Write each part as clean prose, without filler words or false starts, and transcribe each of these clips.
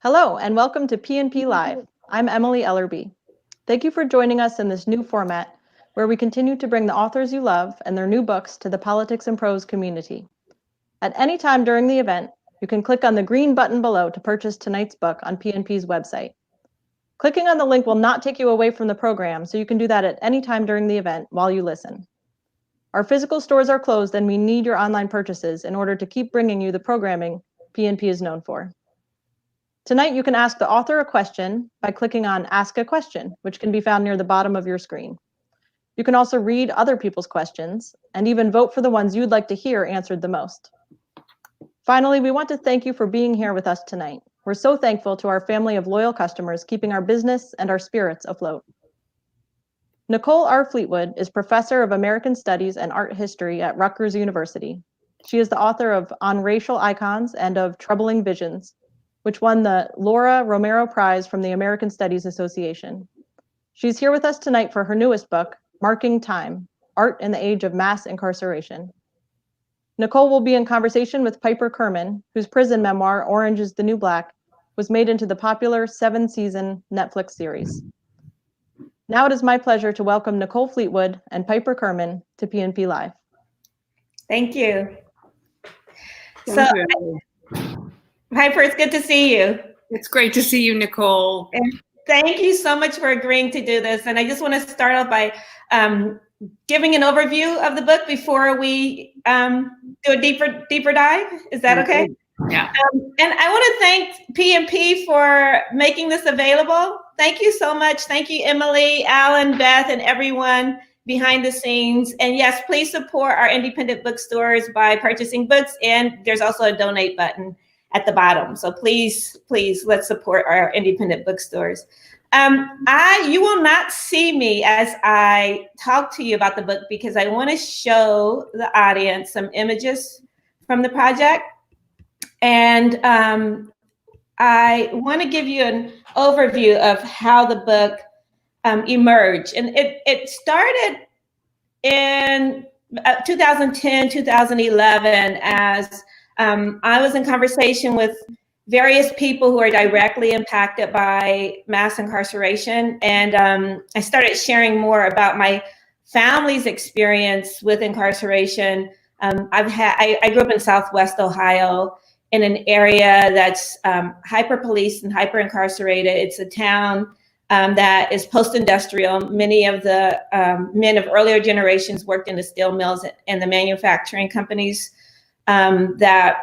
Hello, and welcome to PNP Live. I'm Emily Ellerby. Thank you for joining us in this new format where we continue to bring the authors you love and their new books to the politics and prose community. At any time during the event, you can click on the green button below to purchase tonight's book on PNP's website. Clicking on the link will not take you away from the program, so you can do that at any time during the event while you listen. Our physical stores are closed and we need your online purchases in order to keep bringing you the programming PNP is known for. Tonight, you can ask the author a question by clicking on Ask a Question, which can be found near the bottom of your screen. You can also read other people's questions and even vote for the ones you'd like to hear answered the most. Finally, we want to thank you for being here with us tonight. We're so thankful to our family of loyal customers keeping our business and our spirits afloat. Nicole R. Fleetwood is Professor of American Studies and Art History at Rutgers University. She is the author of On Racial Icons and of Troubling Visions, which won the Laura Romero Prize from the American Studies Association. She's here with us tonight for her newest book, Marking Time: Art in the Age of Mass Incarceration. Nicole will be in conversation with Piper Kerman, whose prison memoir, Orange is the New Black, was made into the popular 7-season Netflix series. Now it is my pleasure to welcome Nicole Fleetwood and Piper Kerman to PNP Live. Thank you. Thank you. Piper, it's good to see you. It's great to see you, Nicole. And thank you so much for agreeing to do this. And I just want to start off by giving an overview of the book before we do a deeper dive. Is that okay? Yeah. And I want to thank PNP for making this available. Thank you so much. Thank you, Emily, Alan, Beth, and everyone behind the scenes. And yes, please support our independent bookstores by purchasing books. And there's also a donate button at the bottom. So please, let's support our independent bookstores. You will not see me as I talk to you about the book because I want to show the audience some images from the project. And I want to give you an overview of how the book emerged. And it started in 2010, 2011 as I was in conversation with various people who are directly impacted by mass incarceration. And I started sharing more about my family's experience with incarceration. I grew up in Southwest Ohio in an area that's hyper-policed and hyper-incarcerated. It's a town that is post-industrial. Many of the men of earlier generations worked in the steel mills and the manufacturing companies that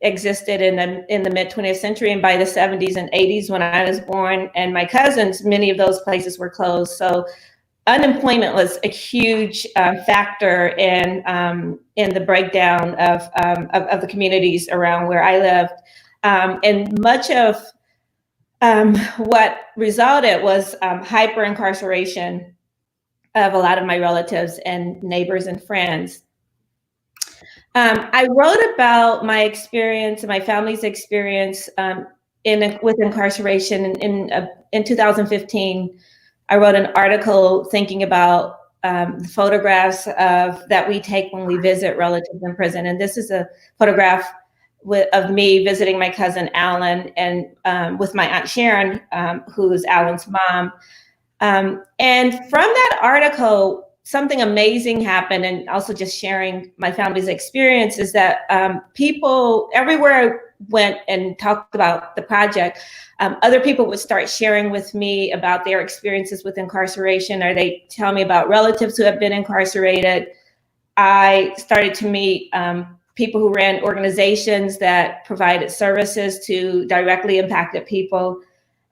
existed in the mid-20th century, and by the 70s and 80s when I was born and my cousins, many of those places were closed. So unemployment was a huge factor in the breakdown of the communities around where I lived. And much of what resulted was hyper incarceration of a lot of my relatives and neighbors and friends. I wrote about my experience and my family's experience with incarceration in 2015. I wrote an article thinking about the photographs that we take when we visit relatives in prison. And this is a photograph of me visiting my cousin Alan and with my Aunt Sharon, who is Alan's mom. And from that article, something amazing happened, and also just sharing my family's experience is that people everywhere I went and talked about the project, other people would start sharing with me about their experiences with incarceration, or they tell me about relatives who have been incarcerated. I started to meet people who ran organizations that provided services to directly impacted people.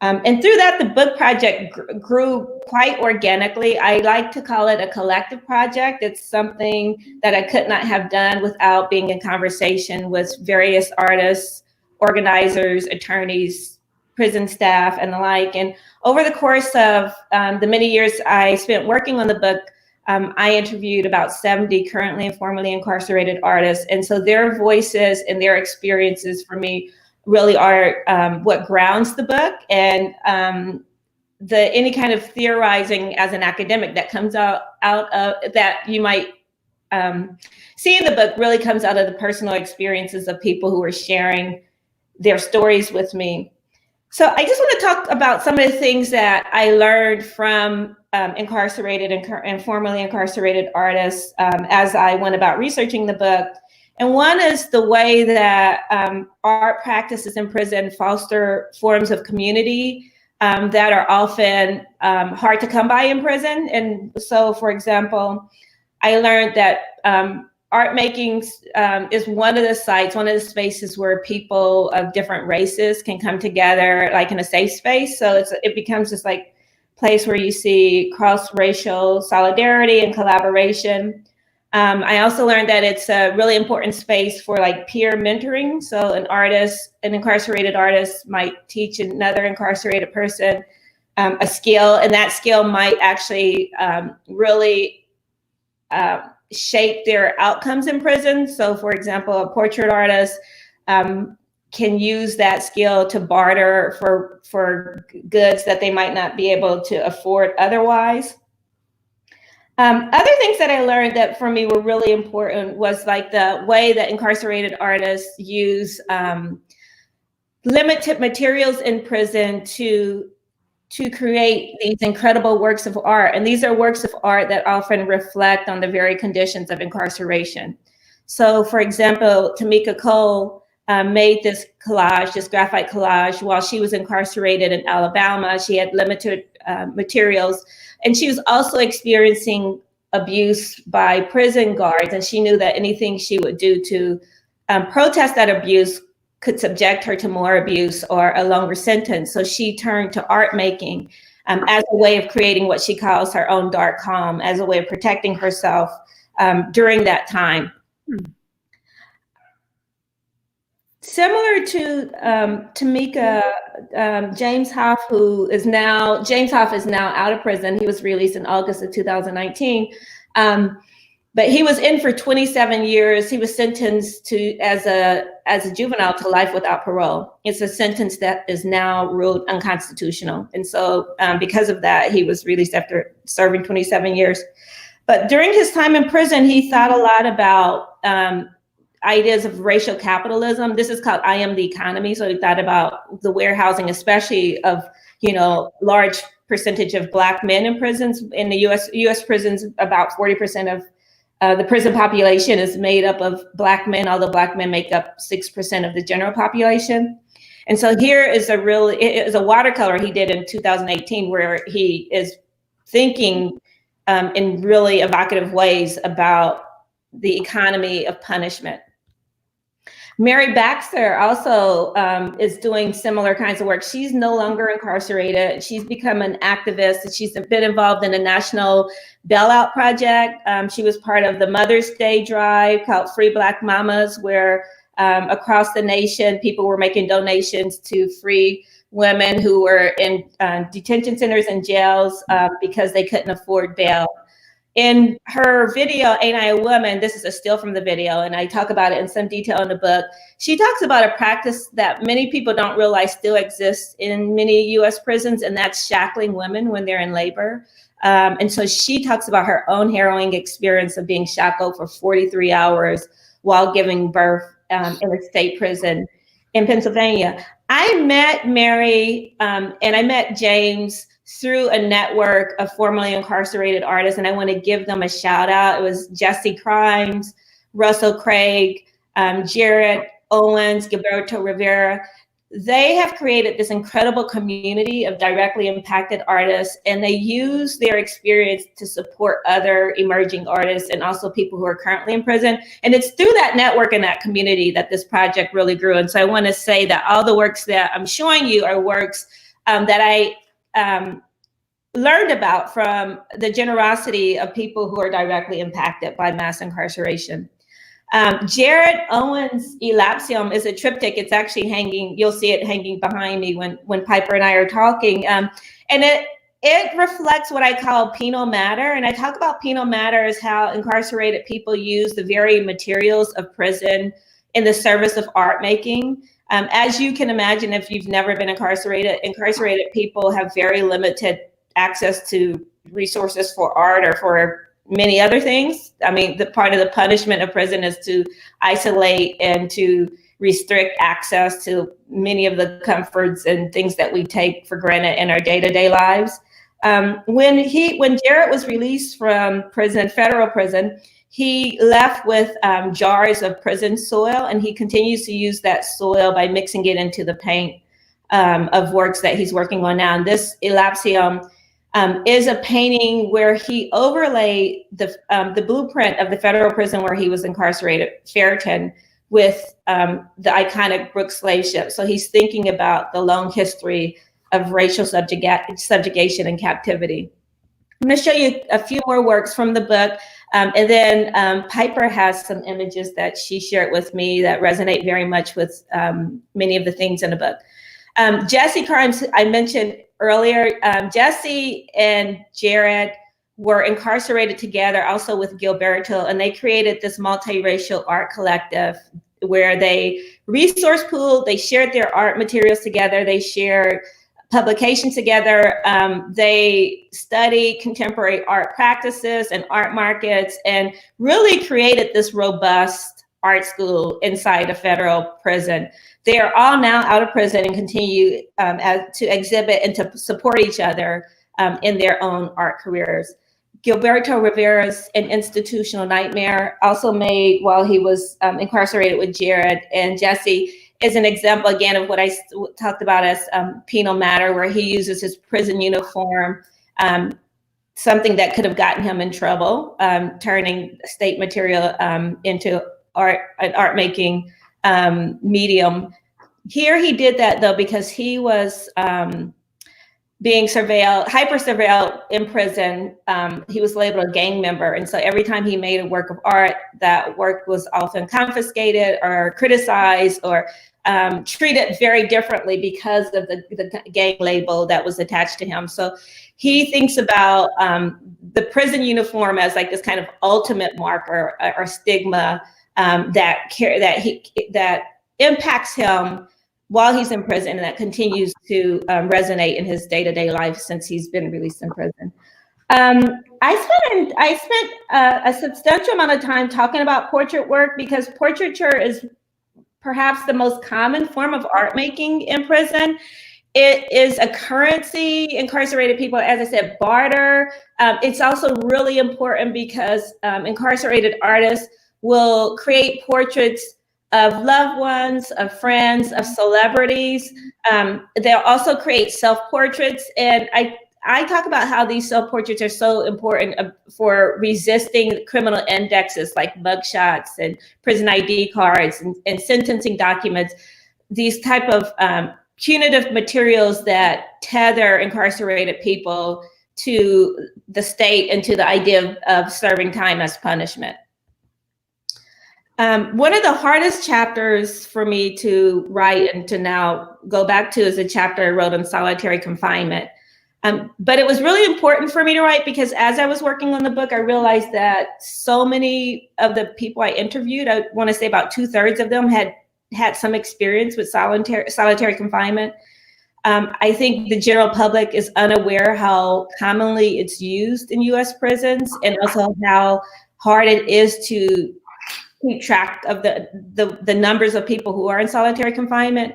And through that, the book project grew quite organically. I like to call it a collective project. It's something that I could not have done without being in conversation with various artists, organizers, attorneys, prison staff, and the like. And over the course of the many years I spent working on the book, I interviewed about 70 currently and formerly incarcerated artists. And so their voices and their experiences for me really are what grounds the book, and any kind of theorizing as an academic that comes out of that you might see in the book really comes out of the personal experiences of people who are sharing their stories with me. So I just want to talk about some of the things that I learned from incarcerated and formerly incarcerated artists as I went about researching the book. And one is the way that art practices in prison foster forms of community that are often hard to come by in prison. And so, for example, I learned that art making is one of the sites, one of the spaces where people of different races can come together, like in a safe space. So it becomes this like place where you see cross-racial solidarity and collaboration. I also learned that it's a really important space for like peer mentoring. So an incarcerated artist might teach another incarcerated person a skill, and that skill might actually really shape their outcomes in prison. So for example, a portrait artist can use that skill to barter for goods that they might not be able to afford otherwise. Other things that I learned that for me were really important was like the way that incarcerated artists use limited materials in prison to create these incredible works of art. And these are works of art that often reflect on the very conditions of incarceration. So for example, Tamika Cole made this collage, this graphite collage, while she was incarcerated in Alabama. She had limited materials, and she was also experiencing abuse by prison guards. And she knew that anything she would do to protest that abuse could subject her to more abuse or a longer sentence. So she turned to art making as a way of creating what she calls her own dark calm, as a way of protecting herself during that time. Similar to Tamika, James Hoff is now out of prison. He was released in August of 2019. But he was in for 27 years. He was sentenced to as a juvenile to life without parole. It's a sentence that is now ruled unconstitutional. And so because of that, he was released after serving 27 years. But during his time in prison, he thought a lot about ideas of racial capitalism. This is called I Am the Economy. So he thought about the warehousing, especially of, large percentage of Black men in prisons. In the US prisons, about 40% of the prison population is made up of Black men, although Black men make up 6% of the general population. And so here is it is a watercolor he did in 2018, where he is thinking in really evocative ways about the economy of punishment. Mary Baxter also is doing similar kinds of work. She's no longer incarcerated. She's become an activist. She's been involved in a national bailout project. She was part of the Mother's Day drive called Free Black Mamas, where across the nation, people were making donations to free women who were in detention centers and jails because they couldn't afford bail. In her video, Ain't I a Woman? This is a still from the video, and I talk about it in some detail in the book. She talks about a practice that many people don't realize still exists in many US prisons, and that's shackling women when they're in labor. And so she talks about her own harrowing experience of being shackled for 43 hours while giving birth in a state prison in Pennsylvania. I met Mary and I met James through a network of formerly incarcerated artists, and I want to give them a shout out. It was Jesse Crimes, Russell Craig, Jared Owens, Gilberto Rivera. They have created this incredible community of directly impacted artists, and they use their experience to support other emerging artists and also people who are currently in prison. And it's through that network and that community that this project really grew. And so I want to say that all the works that I'm showing you are works that I learned about from the generosity of people who are directly impacted by mass incarceration. Jared Owens' Elapsium is a triptych. It's actually hanging, you'll see it hanging behind me when Piper and I are talking. And it reflects what I call penal matter. And I talk about penal matter as how incarcerated people use the very materials of prison in the service of art making. As you can imagine, if you've never been incarcerated people have very limited access to resources for art or for many other things. I mean, the part of the punishment of prison is to isolate and to restrict access to many of the comforts and things that we take for granted in our day-to-day lives. When Jarrett was released from prison, federal prison, he left with jars of prison soil, and he continues to use that soil by mixing it into the paint of works that he's working on now. And this Elapsium is a painting where he overlaid the blueprint of the federal prison where he was incarcerated, Ferriton, with the iconic Brooks slave ship. So he's thinking about the long history of racial subjugation and captivity. I'm going to show you a few more works from the book. And then Piper has some images that she shared with me that resonate very much with many of the things in the book. Jenji Kohan, I mentioned earlier, Jenji and Jarrett were incarcerated together also with Gilberto, and they created this multiracial art collective where they resource pooled, they shared their art materials together, they shared publications together, they studied contemporary art practices and art markets, and really created this robust art school inside a federal prison. They are all now out of prison and continue to exhibit and to support each other in their own art careers. Gilberto Rivera's An Institutional Nightmare, also made while he was incarcerated with Jarrett, and Jenji is an example again of what I talked about as penal matter, where he uses his prison uniform, something that could have gotten him in trouble, turning state material into an art making medium. Here he did that though because he was being hyper surveilled in prison. He was labeled a gang member. And so every time he made a work of art, that work was often confiscated or criticized or treated very differently because of the gang label that was attached to him. So he thinks about the prison uniform as like this kind of ultimate marker or stigma that impacts him while he's in prison, and that continues to resonate in his day-to-day life since he's been released in prison. I spent a substantial amount of time talking about portrait work because portraiture is perhaps the most common form of art making in prison. It is a currency incarcerated people, as I said, barter. It's also really important because incarcerated artists will create portraits of loved ones, of friends, of celebrities. They'll also create self-portraits. And I talk about how these self-portraits are so important for resisting criminal indexes like mugshots and prison ID cards and sentencing documents, these type of punitive materials that tether incarcerated people to the state and to the idea of serving time as punishment. One of the hardest chapters for me to write and to now go back to is a chapter I wrote on solitary confinement. But it was really important for me to write because as I was working on the book, I realized that so many of the people I interviewed, I want to say about 2/3 of them had some experience with solitary confinement. I think the general public is unaware how commonly it's used in US prisons and also how hard it is to keep track of the numbers of people who are in solitary confinement.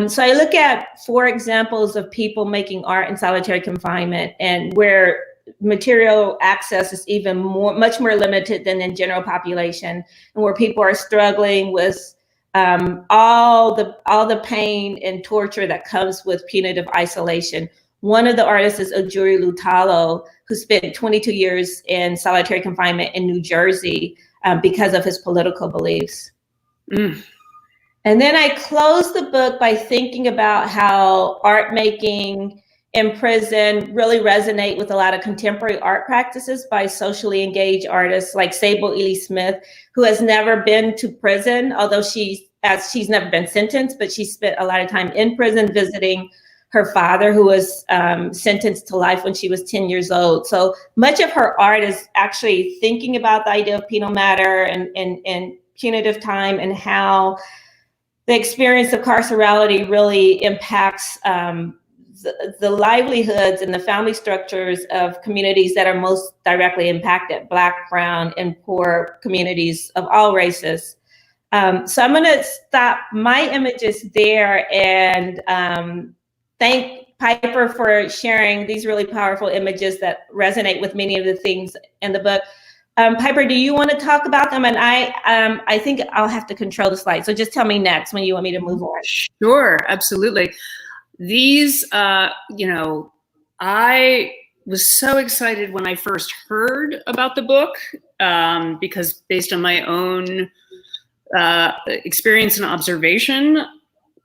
So I look at 4 examples of people making art in solitary confinement and where material access is even much more limited than in general population, and where people are struggling with all the pain and torture that comes with punitive isolation. One of the artists is Ojuri Lutalo, who spent 22 years in solitary confinement in New Jersey because of his political beliefs. And then I closed the book by thinking about how art making in prison really resonate with a lot of contemporary art practices by socially engaged artists like Sable Ely Smith, who has never been to prison, although she's never been sentenced, but she spent a lot of time in prison visiting her father, who was sentenced to life when she was 10 years old. So much of her art is actually thinking about the idea of penal matter and punitive time and how the experience of carcerality really impacts the livelihoods and the family structures of communities that are most directly impacted, Black, brown, and poor communities of all races. So I'm going to stop my images there and thank Piper for sharing these really powerful images that resonate with many of the things in the book. Piper, do you want to talk about them? And I think I'll have to control the slide. So just tell me next when you want me to move on. Sure, absolutely. These, I was so excited when I first heard about the book because based on my own experience and observation,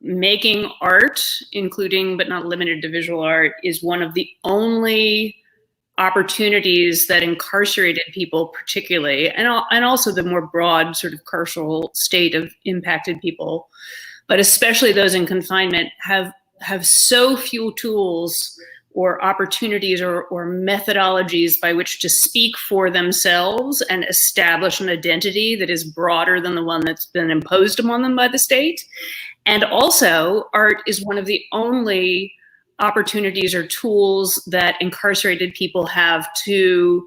making art, including but not limited to visual art, is one of the only opportunities that incarcerated people particularly, and also the more broad sort of carceral state of impacted people, but especially those in confinement, have so few tools or opportunities or methodologies by which to speak for themselves and establish an identity that is broader than the one that's been imposed upon them by the state. And also, art is one of the only opportunities or tools that incarcerated people have to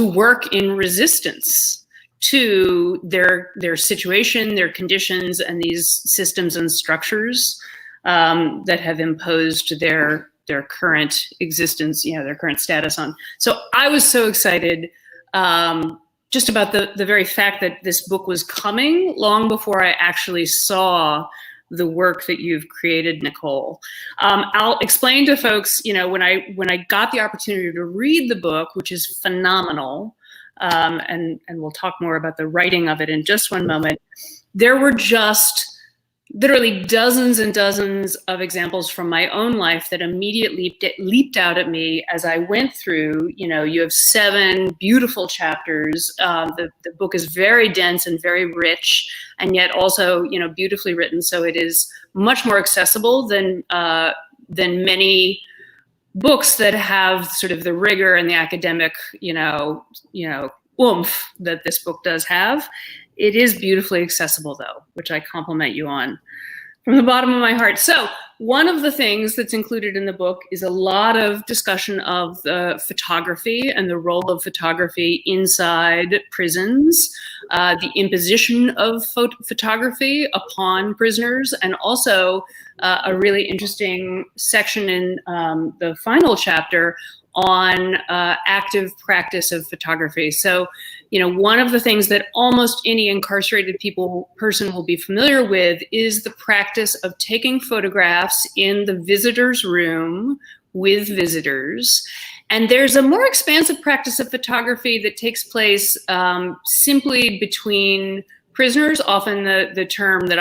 work in resistance to their situation, their conditions, and these systems and structures that have imposed their current existence, their current status on. So I was so excited just about the very fact that this book was coming long before I actually saw the work that you've created, Nicole. I'll explain to folks, when I got the opportunity to read the book, which is phenomenal, and we'll talk more about the writing of it in just one moment, there were just literally dozens and dozens of examples from my own life that immediately leaped out at me as I went through. You have 7 beautiful chapters. The book is very dense and very rich, and yet also, beautifully written. So it is much more accessible than many books that have sort of the rigor and the academic, oomph that this book does have. It is beautifully accessible, though, which I compliment you on from the bottom of my heart. So one of the things that's included in the book is a lot of discussion of the photography and the role of photography inside prisons, the imposition of photography upon prisoners, and also a really interesting section in the final chapter on active practice of photography. So, one of the things that almost any incarcerated person will be familiar with is the practice of taking photographs in the visitor's room with visitors. And there's a more expansive practice of photography that takes place simply between prisoners. Often the term that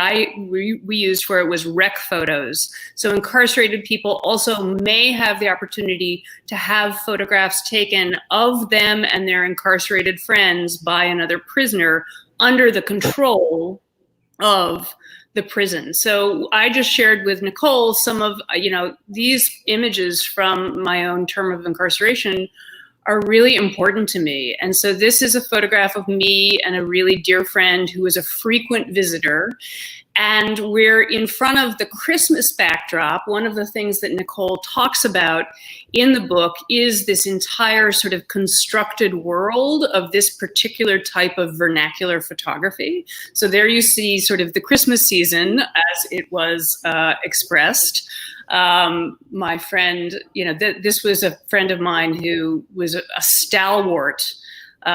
we used for it was rec photos. So incarcerated people also may have the opportunity to have photographs taken of them and their incarcerated friends by another prisoner under the control of the prison. So I just shared with Nicole some of these images from my own term of incarceration are really important to me. And so this is a photograph of me and a really dear friend who was a frequent visitor. And we're in front of the Christmas backdrop. One of the things that Nicole talks about in the book is this entire sort of constructed world of this particular type of vernacular photography. So there you see sort of the Christmas season as it was expressed. My friend, this was a friend of mine who was a stalwart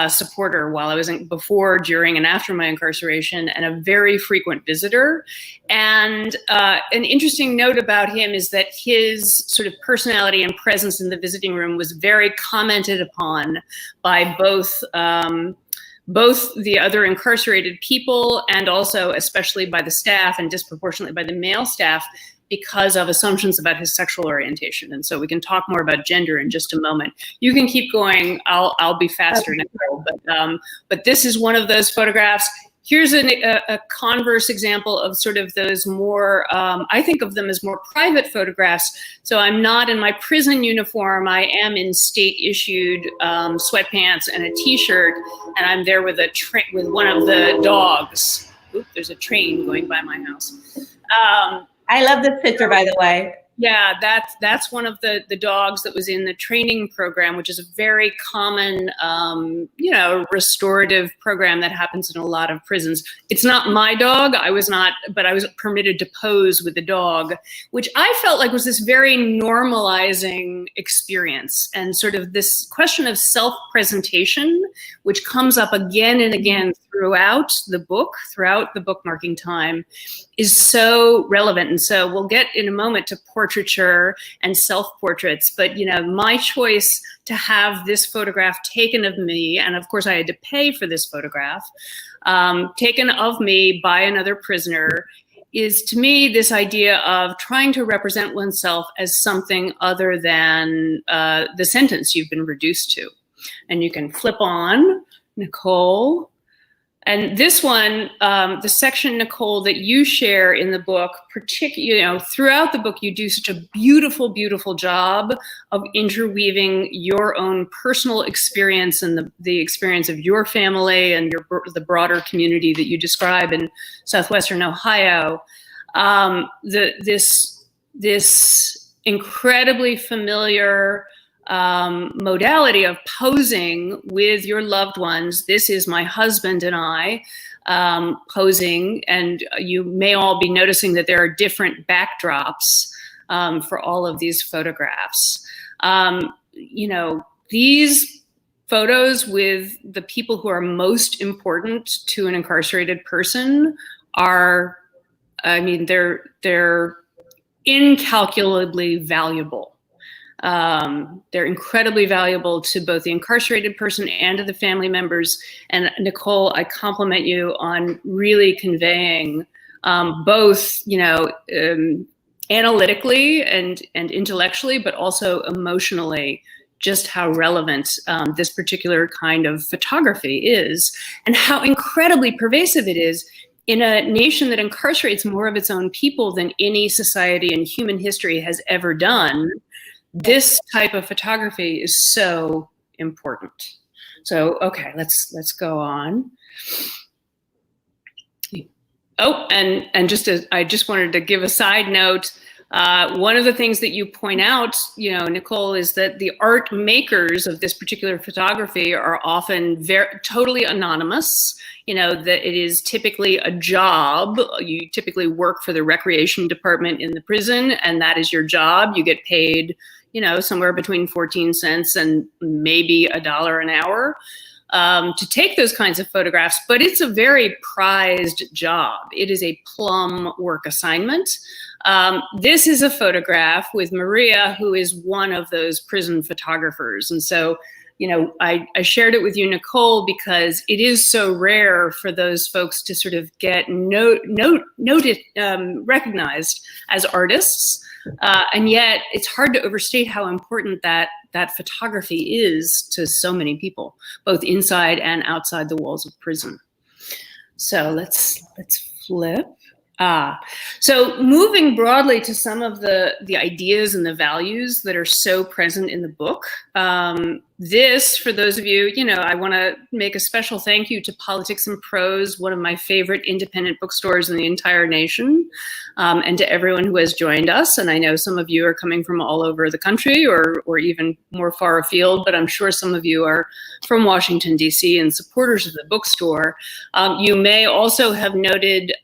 supporter while I was before, during, and after my incarceration, and a very frequent visitor. And an interesting note about him is that his sort of personality and presence in the visiting room was very commented upon by both the other incarcerated people and also especially by the staff, and disproportionately by the male staff, because of assumptions about his sexual orientation. And so we can talk more about gender in just a moment. You can keep going. I'll be faster now. But this is one of those photographs. Here's a converse example of sort of those more, I think of them as more private photographs. So I'm not in my prison uniform. I am in state-issued sweatpants and a T-shirt, and I'm there with one of the dogs. Oop, there's a train going by my house. I love this picture, by the way. Yeah, that's one of the dogs that was in the training program, which is a very common, restorative program that happens in a lot of prisons. It's not my dog. But I was permitted to pose with the dog, which I felt like was this very normalizing experience, and sort of this question of self-presentation, which comes up again and again throughout the bookmarking time, is so relevant. And so we'll get in a moment to portraiture and self-portraits, but my choice to have this photograph taken of me, and of course I had to pay for this photograph, taken of me by another prisoner, is to me this idea of trying to represent oneself as something other than the sentence you've been reduced to. And you can flip on Nicole. And this one, the section, Nicole, that you share in the book, particularly, throughout the book, you do such a beautiful, beautiful job of interweaving your own personal experience and the experience of your family and the broader community that you describe in Southwestern Ohio. This incredibly familiar modality of posing with your loved ones. This is my husband and I posing, and you may all be noticing that there are different backdrops for all of these photographs. These photos with the people who are most important to an incarcerated person are, they're incalculably valuable. They're incredibly valuable to both the incarcerated person and to the family members. And Nicole, I compliment you on really conveying both, analytically and intellectually, but also emotionally, just how relevant this particular kind of photography is, and how incredibly pervasive it is in a nation that incarcerates more of its own people than any society in human history has ever done. This type of photography is so important. So, okay, let's go on. Oh, and I just wanted to give a side note. One of the things that you point out, Nicole, is that the art makers of this particular photography are often totally anonymous. That it is typically a job. You typically work for the recreation department in the prison, and that is your job. You get paid, somewhere between 14 cents and maybe $1 an hour to take those kinds of photographs. But it's a very prized job. It is a plum work assignment. This is a photograph with Maria, who is one of those prison photographers. And so, I shared it with you, Nicole, because it is so rare for those folks to sort of get recognized as artists. And yet it's hard to overstate how important that photography is to so many people, both inside and outside the walls of prison. So let's flip. So moving broadly to some of the ideas and the values that are so present in the book. This, for those of you, I want to make a special thank you to Politics and Prose, one of my favorite independent bookstores in the entire nation, and to everyone who has joined us. And I know some of you are coming from all over the country or even more far afield, but I'm sure some of you are from Washington, D.C. and supporters of the bookstore. You may also have noted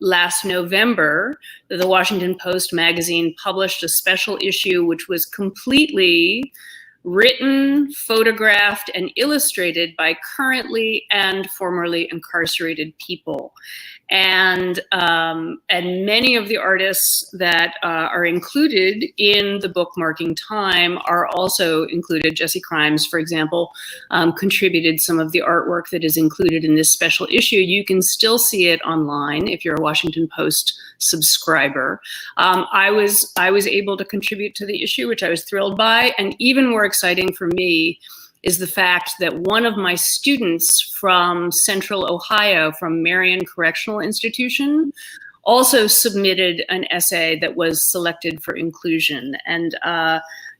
last November, the Washington Post magazine published a special issue which was completely written, photographed, and illustrated by currently and formerly incarcerated people. And many of the artists that are included in the bookmarking time are also included. Jesse Crimes, for example, contributed some of the artwork that is included in this special issue. You can still see it online if you're a Washington Post subscriber. I was able to contribute to the issue, which I was thrilled by, and even more exciting for me is the fact that one of my students from Central Ohio, from Marion Correctional Institution, also submitted an essay that was selected for inclusion. And,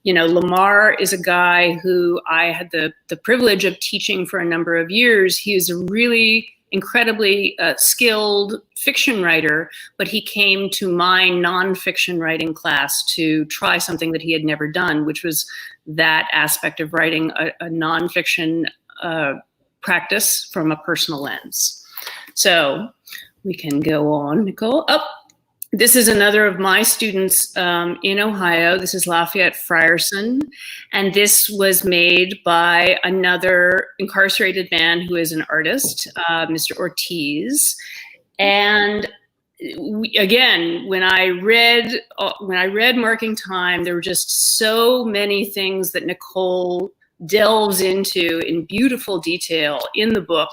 Lamar is a guy who I had the privilege of teaching for a number of years. He is a really incredibly skilled fiction writer, but he came to my nonfiction writing class to try something that he had never done, which was that aspect of writing a nonfiction practice from a personal lens. So we can go on, Nicole. Oh, this is another of my students in Ohio. This is Lafayette Frierson, and this was made by another incarcerated man who is an artist, Mr. Ortiz. And again, when I read Marking Time, there were just so many things that Nicole delves into in beautiful detail in the book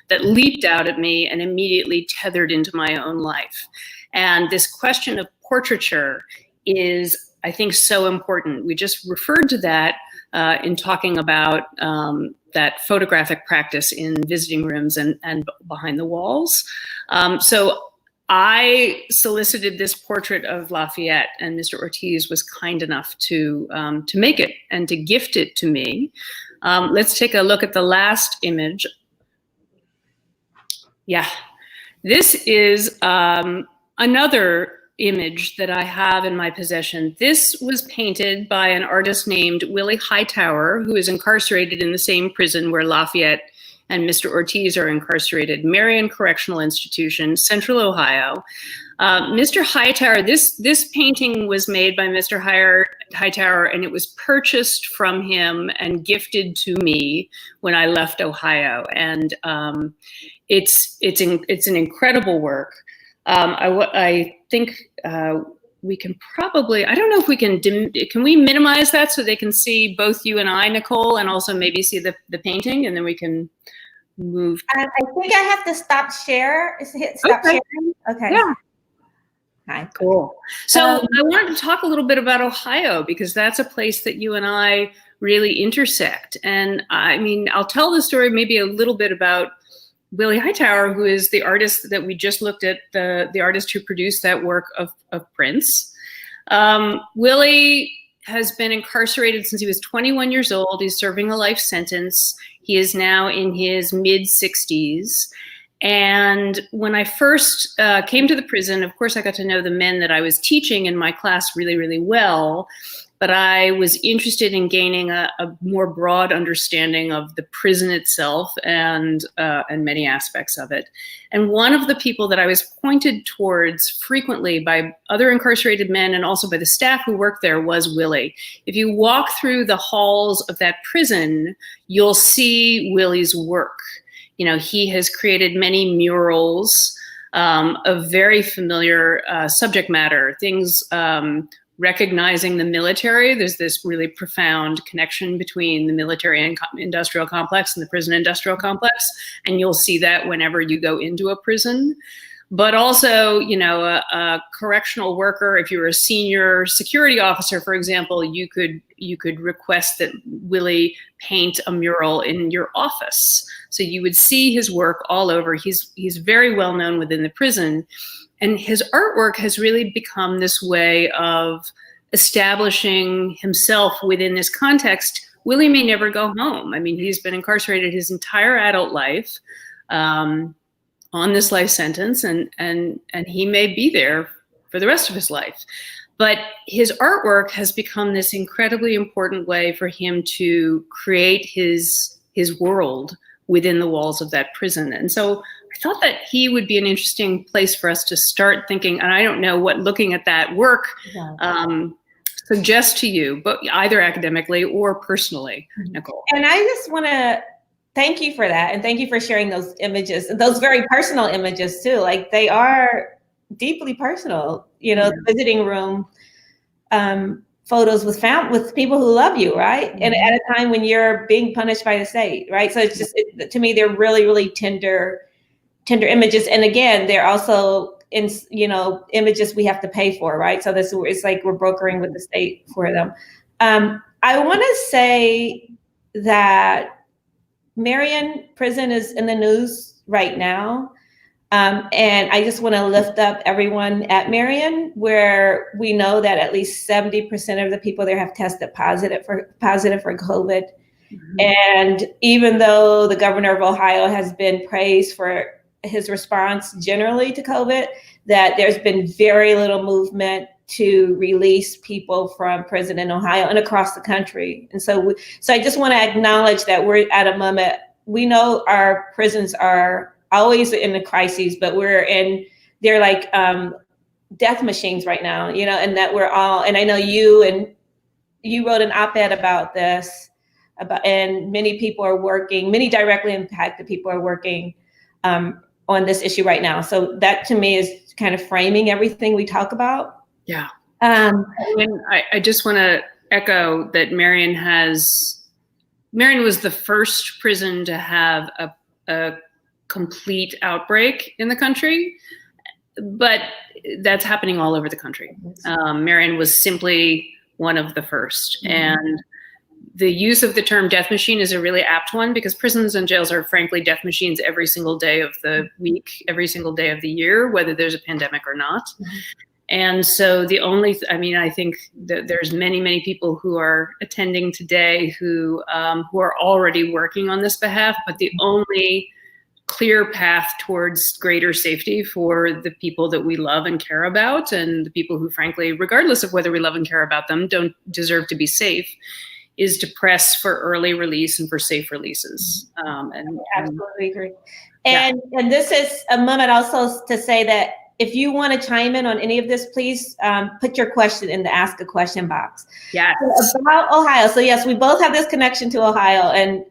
that leaped out at me and immediately tethered into my own life. And this question of portraiture is, I think, so important. We just referred to that in talking about that photographic practice in visiting rooms and behind the walls. So I solicited this portrait of Lafayette, and Mr. Ortiz was kind enough to make it and to gift it to me. Let's take a look at the last image. Yeah, this is another image that I have in my possession. This was painted by an artist named Willie Hightower, who is incarcerated in the same prison where Lafayette and Mr. Ortiz are incarcerated, Marion Correctional Institution, Central Ohio. Mr. Hightower, this painting was made by Mr. Hightower, and it was purchased from him and gifted to me when I left Ohio. And it's an incredible work. I think we can probably, I don't know if we can we minimize that so they can see both you and I, Nicole, and also maybe see the painting, and then we can move. I think I have to stop share. Hit stop sharing. Okay. Yeah. Hi. Cool. So I wanted to talk a little bit about Ohio, because that's a place that you and I really intersect. And I mean, I'll tell the story maybe a little bit about Willie Hightower, who is the artist that we just looked at, the artist who produced that work of Prince. Willie has been incarcerated since he was 21 years old. He's serving a life sentence. He is now in his mid-60s. And when I first came to the prison, of course, I got to know the men that I was teaching in my class really, really well. But I was interested in gaining a more broad understanding of the prison itself and many aspects of it. And one of the people that I was pointed towards frequently by other incarcerated men and also by the staff who worked there was Willie. If you walk through the halls of that prison, you'll see Willie's work. You know, he has created many murals of very familiar subject matter, things recognizing the military. There's this really profound connection between the military and industrial complex and the prison industrial complex. And you'll see that whenever you go into a prison. But also, you know, a correctional worker, if you're a senior security officer, for example, you could request that Willie paint a mural in your office. So you would see his work all over. He's very well known within the prison. And his artwork has really become this way of establishing himself within this context. Willie may never go home. I mean, he's been incarcerated his entire adult life on this life sentence, and he may be there for the rest of his life. But his artwork has become this incredibly important way for him to create his world within the walls of that prison. And so I thought that he would be an interesting place for us to start thinking, and I don't know what looking at that work suggests to you, but either academically or personally, Nicole. And I just want to thank you for that, and thank you for sharing those images, those very personal images too. Like, they are deeply personal, you know, the visiting room photos with people who love you, right? And at a time when you're being punished by the state, right? So it's just, to me, they're really, really tender images. And again, they're also in, you know, images we have to pay for, right? So this, it's like we're brokering with the state for them. I want to say that Marion Prison is in the news right now. And I just want to lift up everyone at Marion, where we know that at least 70% of the people there have tested positive for COVID. And even though the governor of Ohio has been praised for his response generally to COVID, that there's been very little movement to release people from prison in Ohio and across the country. And so I just want to acknowledge that we're at a moment, we know our prisons are always in a crisis, but they're like death machines right now, and that we're all, and I know you wrote an op-ed about this, and many people are working, many directly impacted people are working on this issue right now. So that to me is kind of framing everything we talk about. Yeah. And I just want to echo that Marion was the first prison to have a complete outbreak in the country, but that's happening all over the country. Marion was simply one of the first. Mm-hmm. And the use of the term death machine is a really apt one, because prisons and jails are frankly death machines every single day of the week, every single day of the year, whether there's a pandemic or not. Mm-hmm. And so I think that there's many, many people who are attending today who are already working on this behalf, but the only clear path towards greater safety for the people that we love and care about, and the people who, frankly, regardless of whether we love and care about them, don't deserve to be safe, is to press for early release and for safe releases. I absolutely agree. And this is a moment also to say that if you want to chime in on any of this, please put your question in the Ask a Question box. Yes. So about Ohio. So yes, we both have this connection to Ohio, and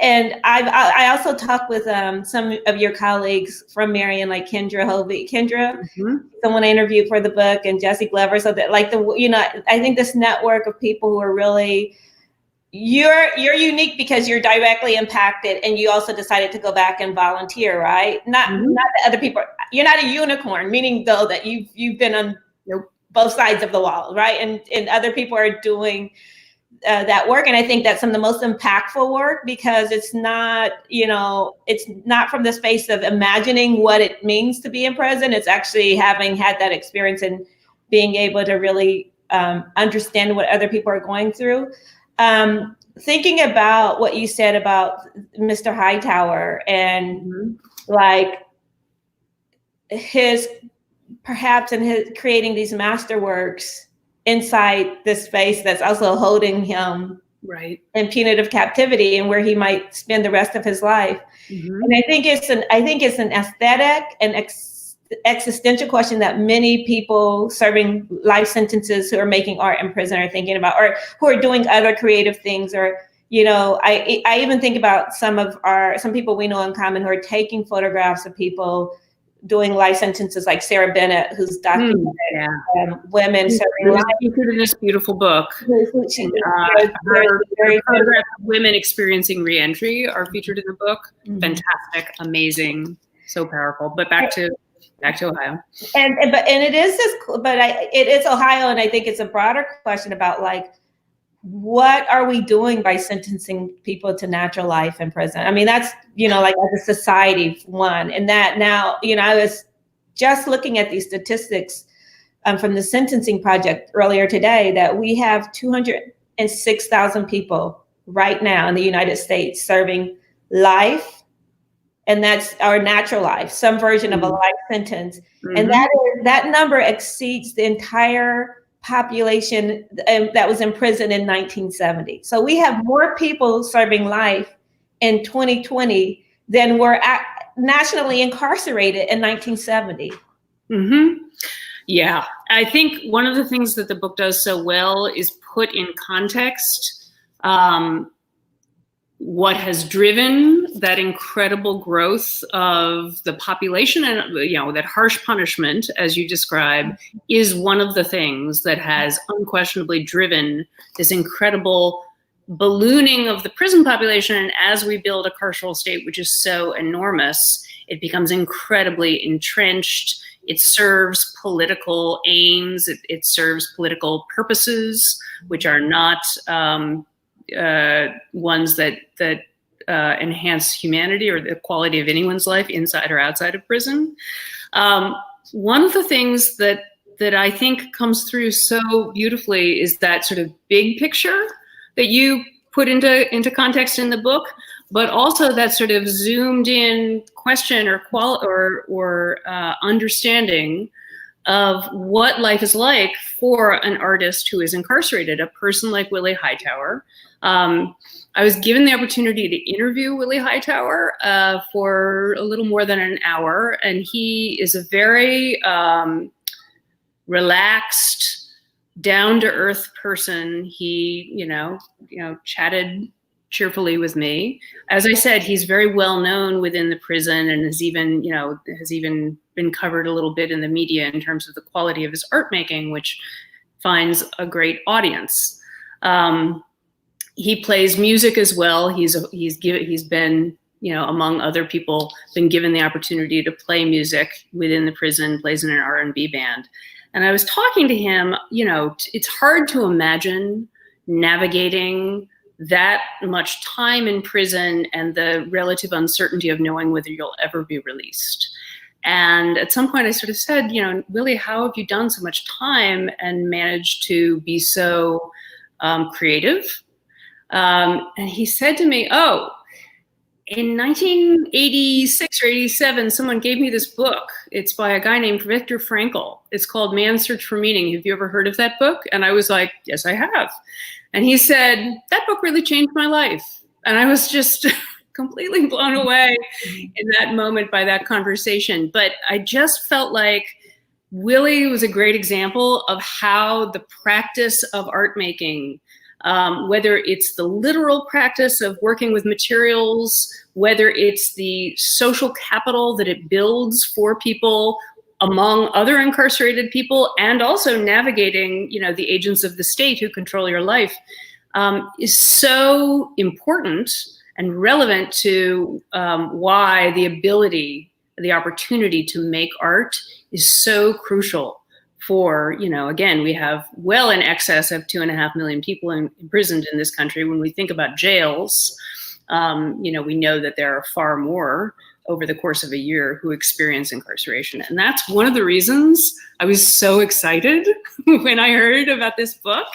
and I also talked with some of your colleagues from Marion, like Kendra Hovey. Mm-hmm. Someone I interviewed for the book, and Jesse Glover. So that I think this network of people who are really, you're unique because you're directly impacted, and you also decided to go back and volunteer, right? Not the other people. You're not a unicorn, meaning though that you've been on both sides of the wall, right? And other people are doing that work, and I think that's some of the most impactful work, because it's not from the space of imagining what it means to be in prison. It's actually having had that experience and being able to really understand what other people are going through. Thinking about what you said about Mr. Hightower and like his creating these masterworks inside this space that's also holding him right in punitive captivity, and where he might spend the rest of his life. Mm-hmm. And I think it's an aesthetic and existential question that many people serving life sentences who are making art in prison are thinking about, or who are doing other creative things. Or I even think about some people we know in common who are taking photographs of people doing life sentences, like Sarah Bennett, who's documented women serving life. Featured in this beautiful book. Photographs of women experiencing reentry are featured in the book. Mm-hmm. Fantastic, amazing, so powerful. But back to Ohio. It is Ohio, and I think it's a broader question about like, what are we doing by sentencing people to natural life in prison? I mean, that's, like as a society, one. And that now, I was just looking at these statistics from the Sentencing Project earlier today, that we have 206,000 people right now in the United States serving life. And that's our natural life, some version of a life sentence. Mm-hmm. And that number exceeds the entire population that was in prison in 1970. So we have more people serving life in 2020 than were nationally incarcerated in 1970. Mm-hmm. Yeah, I think one of the things that the book does so well is put in context what has driven that incredible growth of the population, and that harsh punishment, as you describe, is one of the things that has unquestionably driven this incredible ballooning of the prison population. And as we build a carceral state which is so enormous, it becomes incredibly entrenched. It serves political aims. It serves political purposes, which are not ones that enhance humanity or the quality of anyone's life inside or outside of prison. One of the things that I think comes through so beautifully is that sort of big picture that you put into context in the book, but also that sort of zoomed in question or understanding of what life is like for an artist who is incarcerated, a person like Willie Hightower. I was given the opportunity to interview Willie Hightower for a little more than an hour, and he is a very relaxed, down-to-earth person. He, chatted cheerfully with me. As I said, he's very well known within the prison and has even been covered a little bit in the media in terms of the quality of his art making, which finds a great audience. He plays music as well. He's been, among other people, been given the opportunity to play music within the prison, plays in an R&B band. And I was talking to him, it's hard to imagine navigating that much time in prison and the relative uncertainty of knowing whether you'll ever be released. And at some point I sort of said, Willie, how have you done so much time and managed to be so creative? And he said to me, in 1986 or 87, someone gave me this book. It's by a guy named Viktor Frankl. It's called Man's Search for Meaning. Have you ever heard of that book? And I was like, yes, I have. And he said, that book really changed my life. And I was just completely blown away in that moment by that conversation. But I just felt like Willie was a great example of how the practice of art making, whether it's the literal practice of working with materials, whether it's the social capital that it builds for people among other incarcerated people, and also navigating, the agents of the state who control your life, is so important and relevant to why the opportunity to make art is so crucial for, again, we have well in excess of 2.5 million people imprisoned in this country. When we think about jails, we know that there are far more over the course of a year who experience incarceration. And that's one of the reasons I was so excited when I heard about this book.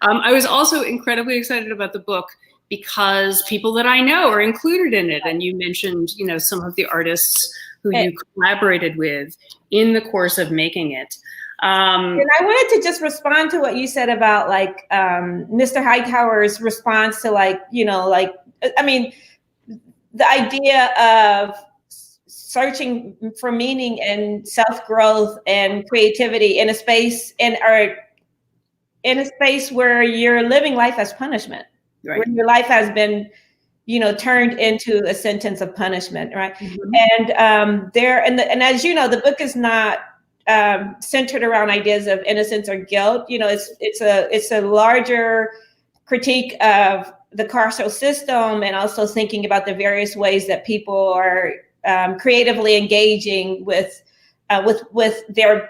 I was also incredibly excited about the book because people that I know are included in it. And you mentioned, some of the artists who you collaborated with in the course of making it. And I wanted to just respond to what you said about Mr. Hightower's response to the idea of searching for meaning and self-growth and creativity in a space where you're living life as punishment, right? Where your life has been, turned into a sentence of punishment, right? Mm-hmm. And as you know, the book is not centered around ideas of innocence or guilt. It's a larger critique of the carceral system, and also thinking about the various ways that people are creatively engaging with their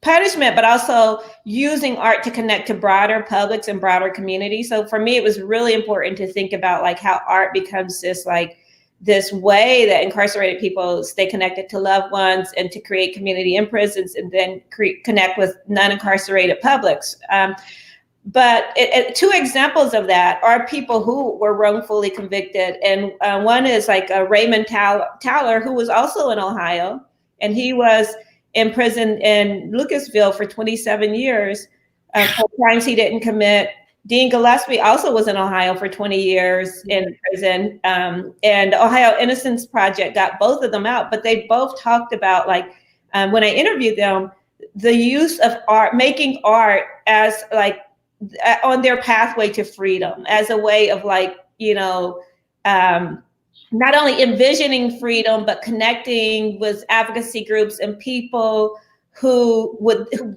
punishment, but also using art to connect to broader publics and broader communities. So for me, it was really important to think about how art becomes this way that incarcerated people stay connected to loved ones and to create community in prisons, and then connect with non-incarcerated publics. But two examples of that are people who were wrongfully convicted. And one is Raymond Towler, who was also in Ohio, and he was in prison in Lucasville for 27 years for crimes he didn't commit. Dean Gillespie also was in Ohio for 20 years in prison. And the Ohio Innocence Project got both of them out, but they both talked about, when I interviewed them, the use of art, making art as on their pathway to freedom, as a way of not only envisioning freedom, but connecting with advocacy groups and people who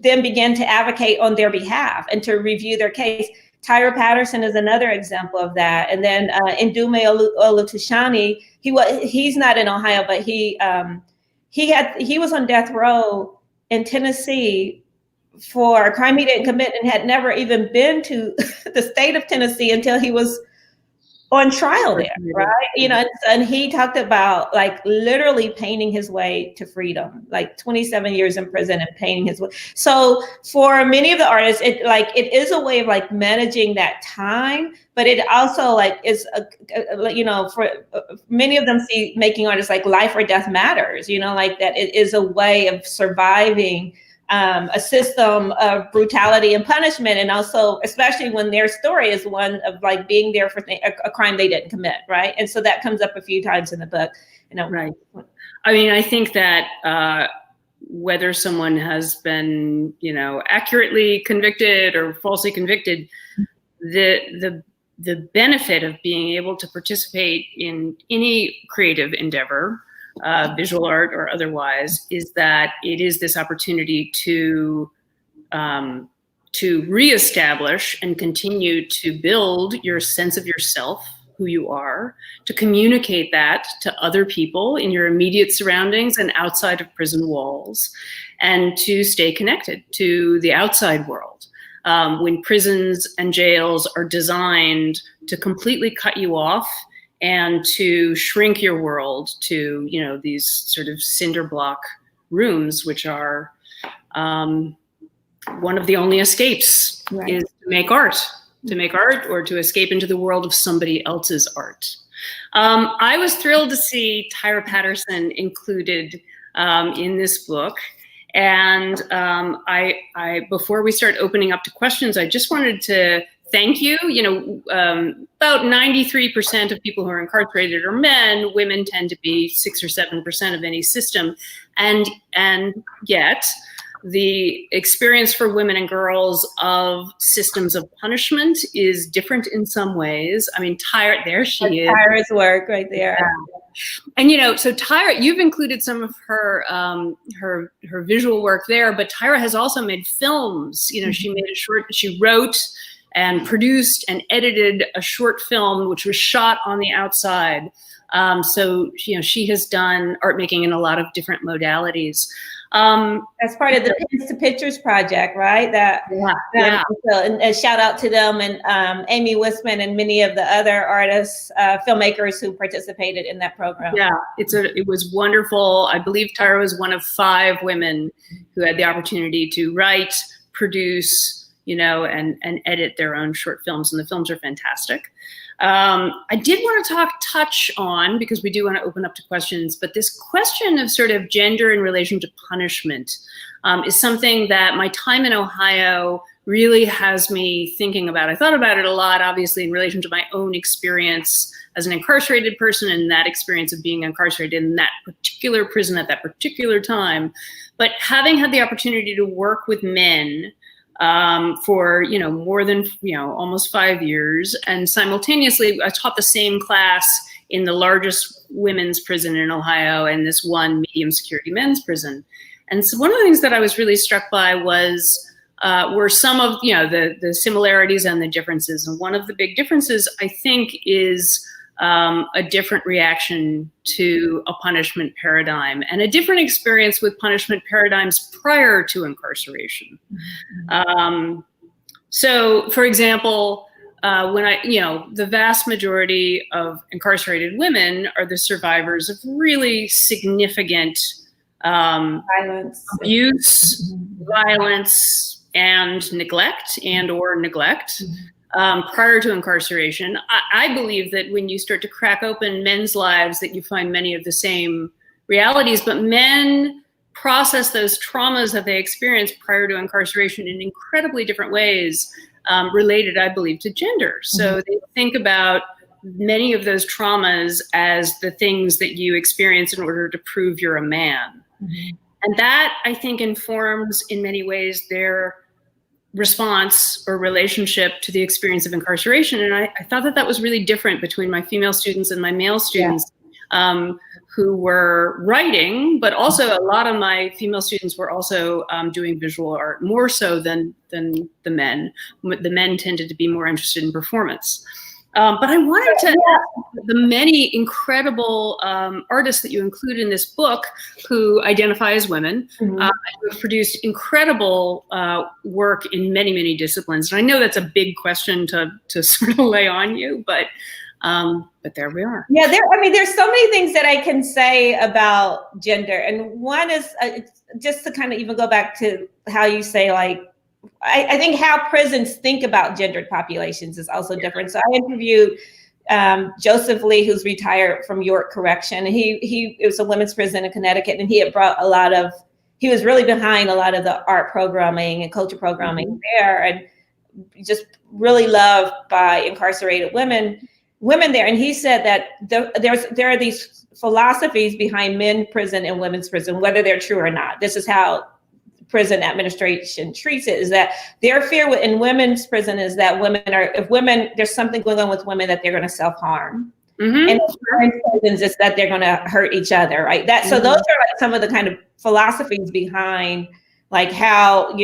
then begin to advocate on their behalf and to review their case. Tyra Patterson is another example of that. And then Ndume Olutushani, he's not in Ohio, but he was on death row in Tennessee for a crime he didn't commit, and had never even been to the state of Tennessee until he was on trial there, right? You know, and he talked about like literally painting his way to freedom, like 27 years in prison and painting his way. So for many of the artists, it is a way of like managing that time, but it also like is, you know, for many of them see making art as like life or death matters, you know, like that it is a way of surviving a system of brutality and punishment, and also, especially when their story is one of like being there for a crime they didn't commit, right? And so that comes up a few times in the book. You know, right. I mean, I think that whether someone has been, you know, accurately convicted or falsely convicted, the benefit of being able to participate in any creative endeavor, visual art or otherwise, is that it is this opportunity to reestablish and continue to build your sense of yourself, who you are, to communicate that to other people in your immediate surroundings and outside of prison walls, and to stay connected to the outside world. When prisons and jails are designed to completely cut you off and to shrink your world to, you know, these sort of cinder block rooms, which are one of the only escapes, right, is to make art or to escape into the world of somebody else's art. I was thrilled to see Tyra Patterson included in this book. And I before we start opening up to questions, I just wanted to thank you. You know, about 93% of people who are incarcerated are men. Women tend to be 6 or 7% of any system. And yet the experience for women and girls of systems of punishment is different in some ways. I mean, Tyra, there she is. Tyra's work right there. Yeah. And, you know, so Tyra, you've included some of her her visual work there, but Tyra has also made films. You know, she wrote and produced and edited a short film, which was shot on the outside. So, you know, she has done art making in a lot of different modalities. That's part of the Pins to Pictures project, right? And a shout out to them and Amy Wisman and many of the other artists, filmmakers who participated in that program. Yeah, it was wonderful. I believe Tyra was one of 5 women who had the opportunity to write, produce, you know, and edit their own short films, and the films are fantastic. I did want to touch on, because we do want to open up to questions, but this question of sort of gender in relation to punishment is something that my time in Ohio really has me thinking about. I thought about it a lot, obviously, in relation to my own experience as an incarcerated person and that experience of being incarcerated in that particular prison at that particular time. But having had the opportunity to work with men for, you know, more than, you know, almost 5 years. And simultaneously, I taught the same class in the largest women's prison in Ohio and this one medium security men's prison. And so one of the things that I was really struck by were some of, you know, the similarities and the differences. And one of the big differences, I think, is a different reaction to a punishment paradigm and a different experience with punishment paradigms prior to incarceration. So, for example, the vast majority of incarcerated women are the survivors of really significant violence, abuse, violence, and neglect prior to incarceration. I believe that when you start to crack open men's lives, that you find many of the same realities, but men process those traumas that they experienced prior to incarceration in incredibly different ways, related, I believe, to gender. So they think about many of those traumas as the things that you experience in order to prove you're a man. And that, I think, informs in many ways their response or relationship to the experience of incarceration. And I thought that was really different between my female students and my male students, who were writing, but also a lot of my female students were also doing visual art, more so than the men. The men tended to be more interested in performance. But I wanted to ask the many incredible artists that you include in this book who identify as women, who have produced incredible work in many, many disciplines. And I know that's a big question to sort of lay on you, but But there we are. Yeah, there's so many things that I can say about gender. And one is just to kind of even go back to how you say, like, I think how prisons think about gendered populations is also different. So I interviewed Joseph Lee, who's retired from York Correction. And it was a women's prison in Connecticut, and he had brought he was really behind a lot of the art programming and culture programming there, and just really loved by incarcerated women there. And he said that there are these philosophies behind men's prison and women's prison, whether they're true or not. This is how prison administration treats it, is that their fear in women's prison is that there's something going on with women, that they're going to self-harm. And in prisons, it's that they're going to hurt each other, right? So those are like some of the kind of philosophies behind like how,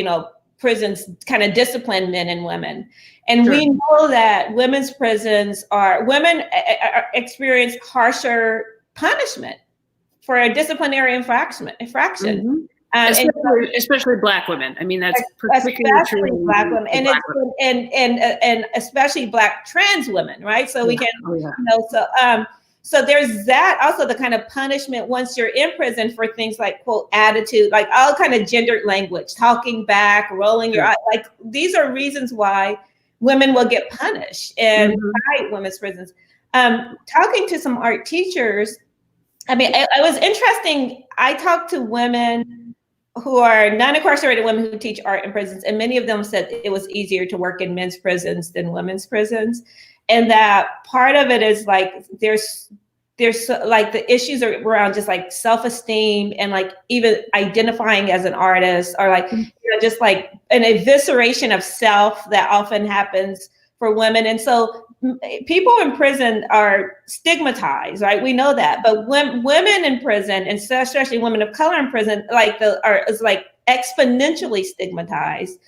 prisons kind of discipline men and women. And we know that women's prisons women experience harsher punishment for a disciplinary infraction. Especially Black women. I mean, that's particularly true. Black women, and especially Black trans women, right? So we can, so there's that. Also, the kind of punishment once you're in prison for things like, quote, attitude, like all kind of gendered language, talking back, rolling your eye. Like these are reasons why women will get punished in women's prisons. Talking to some art teachers, I mean, it was interesting. I talked to women who are non-incarcerated women who teach art in prisons, and many of them said it was easier to work in men's prisons than women's prisons, and that part of it is like there's like the issues are around just like self-esteem and like even identifying as an artist, or like just like an evisceration of self that often happens for women. And so people in prison are stigmatized, right? We know that, but women in prison, and especially women of color in prison, is like exponentially stigmatized.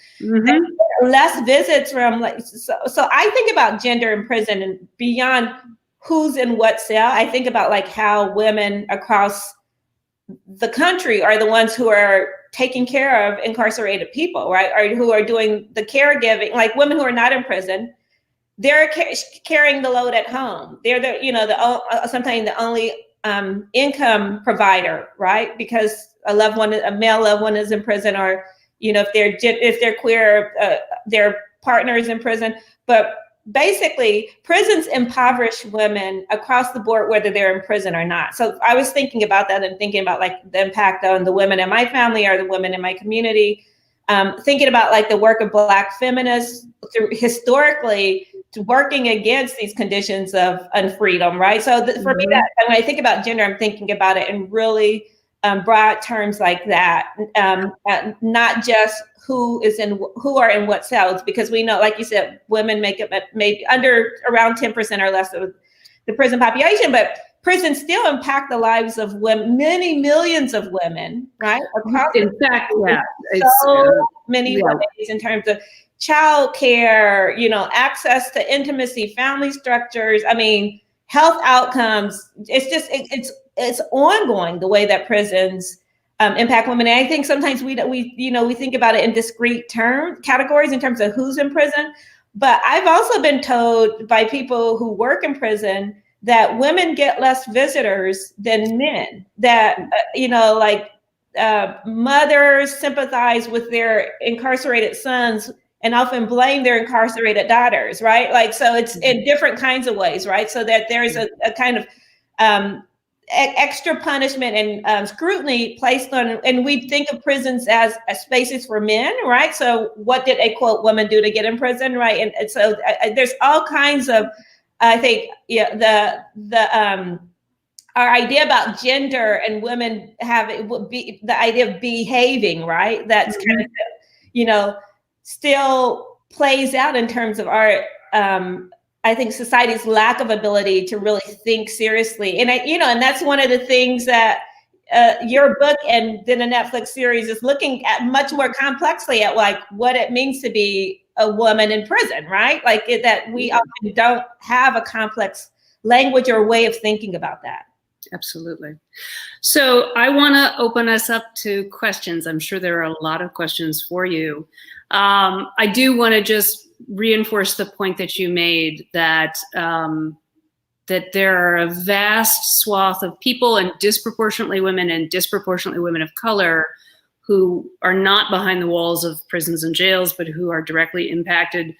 Less visits from so I think about gender in prison, and beyond who's in what cell, I think about like how women across the country are the ones who are taking care of incarcerated people, right? Or who are doing the caregiving, like women who are not in prison. They're carrying the load at home. They're sometimes the only income provider, right? Because a male loved one is in prison, or if they're queer, their partner is in prison. But basically, prisons impoverish women across the board, whether they're in prison or not. So I was thinking about that and thinking about like the impact on the women in my family or the women in my community. Thinking about like the work of Black feminists historically working against these conditions of unfreedom, right? So for me, that when I think about gender, I'm thinking about it in really broad terms like that, not just who are in what cells, because we know, like you said, women make up maybe under around 10% or less of the prison population, but prisons still impact the lives of women, many millions of women, right? In fact, Many ways in terms of childcare, access to intimacy, family structures. I mean, health outcomes. It's ongoing, the way that prisons impact women. And I think sometimes we think about it in discrete categories in terms of who's in prison. But I've also been told by people who work in prison that women get less visitors than men. That mothers sympathize with their incarcerated sons and often blame their incarcerated daughters, right? Like, so it's in different kinds of ways, right? So that there's a kind of extra punishment and scrutiny placed on, and we think of prisons as spaces for men, right? So what did a quote woman do to get in prison, right? And so there's all kinds of, I think, our idea about gender and women would be the idea of behaving, right? That's kind of, still plays out in terms of our, I think, society's lack of ability to really think seriously. And and that's one of the things that your book and then the Netflix series is looking at much more complexly at, like what it means to be a woman in prison, right? Like that we often don't have a complex language or way of thinking about that. Absolutely. So I want to open us up to questions. I'm sure there are a lot of questions for you. I do want to just reinforce the point that you made that that there are a vast swath of people, and disproportionately women of color, who are not behind the walls of prisons and jails, but who are directly impacted.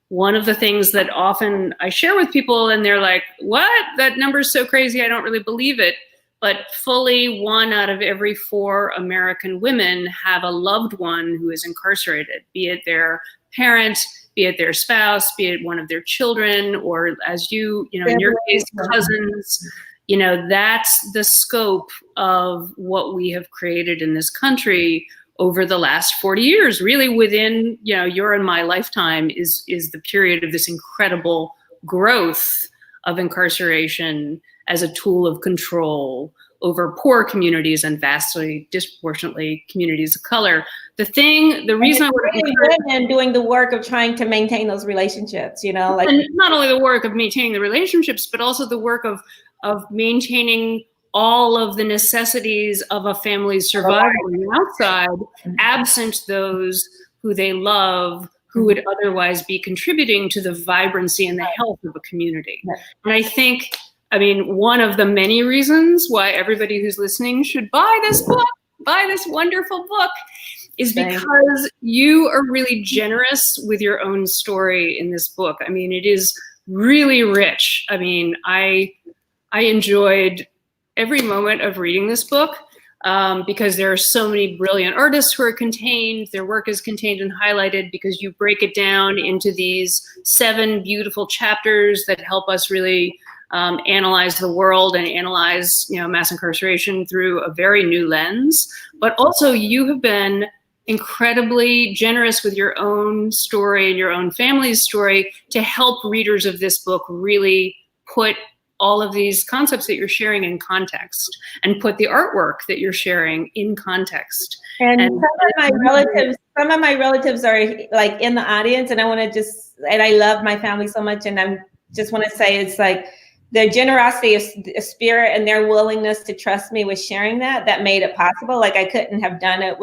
One of the things that often I share with people, and they're like, what? That number is so crazy, I don't really believe it. But fully 1 out of every 4 American women have a loved one who is incarcerated, be it their parent, be it their spouse, be it one of their children, or as in your case, cousins. That's the scope of what we have created in this country over the last 40 years. Really, within your and my lifetime is the period of this incredible growth of incarceration as a tool of control over poor communities and vastly disproportionately communities of color. The reason I would encourage women doing the work of trying to maintain those relationships, and not only the work of maintaining the relationships, but also the work of maintaining all of the necessities of a family's survival on the outside, absent those who they love, who would otherwise be contributing to the vibrancy and the health of a community. And I think, one of the many reasons why everybody who's listening should buy this book, buy this wonderful book, is because you are really generous with your own story in this book. It is really rich. I enjoyed every moment of reading this book because there are so many brilliant artists who are contained. Their work is contained and highlighted because you break it down into these 7 beautiful chapters that help us really analyze the world and analyze, mass incarceration through a very new lens. But also, you have been incredibly generous with your own story and your own family's story to help readers of this book really put all of these concepts that you're sharing in context, and put the artwork that you're sharing in context. And some of my relatives are like in the audience, and I love my family so much, and I just want to say it's like their generosity of spirit and their willingness to trust me with sharing that made it possible. Like, I couldn't have done it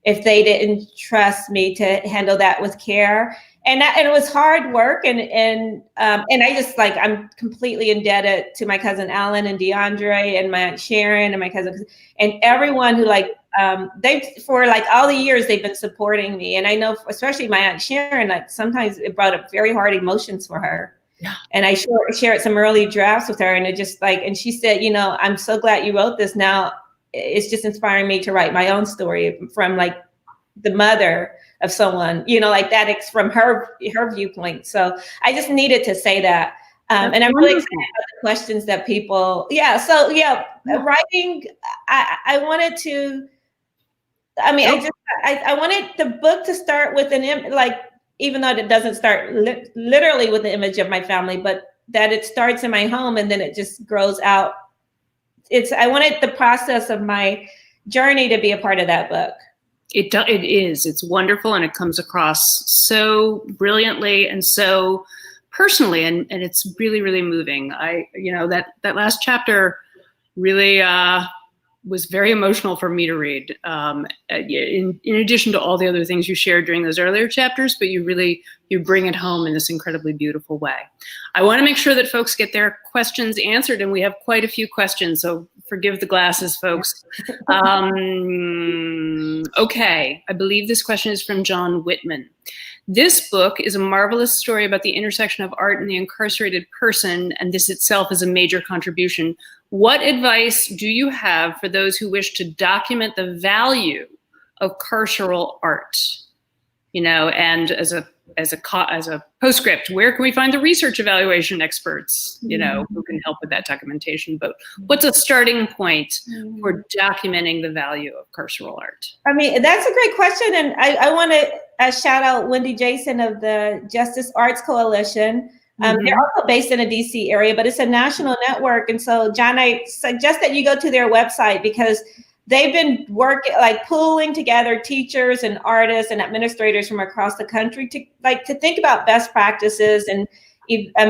if they didn't trust me to handle that with care. And it was hard work, and I just I'm completely indebted to my cousin Alan and DeAndre and my Aunt Sharon and my cousin and everyone who they for all the years they've been supporting me. And I know especially my Aunt Sharon, sometimes it brought up very hard emotions for her. Yeah. And I shared some early drafts with her, and it just and she said, I'm so glad you wrote this. Now it's just inspiring me to write my own story from the mother of someone, that it's from her viewpoint. So I just needed to say that. And I'm really excited about the questions that people, writing, I wanted to, I wanted the book to start with even though it doesn't start literally with the image of my family, but that it starts in my home and then it just grows out. I wanted the process of my journey to be a part of that book. It is. It's wonderful, and it comes across so brilliantly and so personally, and it's really, really moving. That last chapter really was very emotional for me to read. In addition to all the other things you shared during those earlier chapters, but you bring it home in this incredibly beautiful way. I want to make sure that folks get their questions answered, and we have quite a few questions, so forgive the glasses, folks. Okay, I believe this question is from John Whitman. This book is a marvelous story about the intersection of art and the incarcerated person, and this itself is a major contribution. What advice do you have for those who wish to document the value of carceral art? And as a postscript, where can we find the research evaluation experts, who can help with that documentation? But what's a starting point for documenting the value of carceral art? That's a great question. And I want to shout out Wendy Jason of the Justice Arts Coalition. They're also based in the DC area, but it's a national network. And so, John, I suggest that you go to their website because they've been pooling together teachers and artists and administrators from across the country to think about best practices and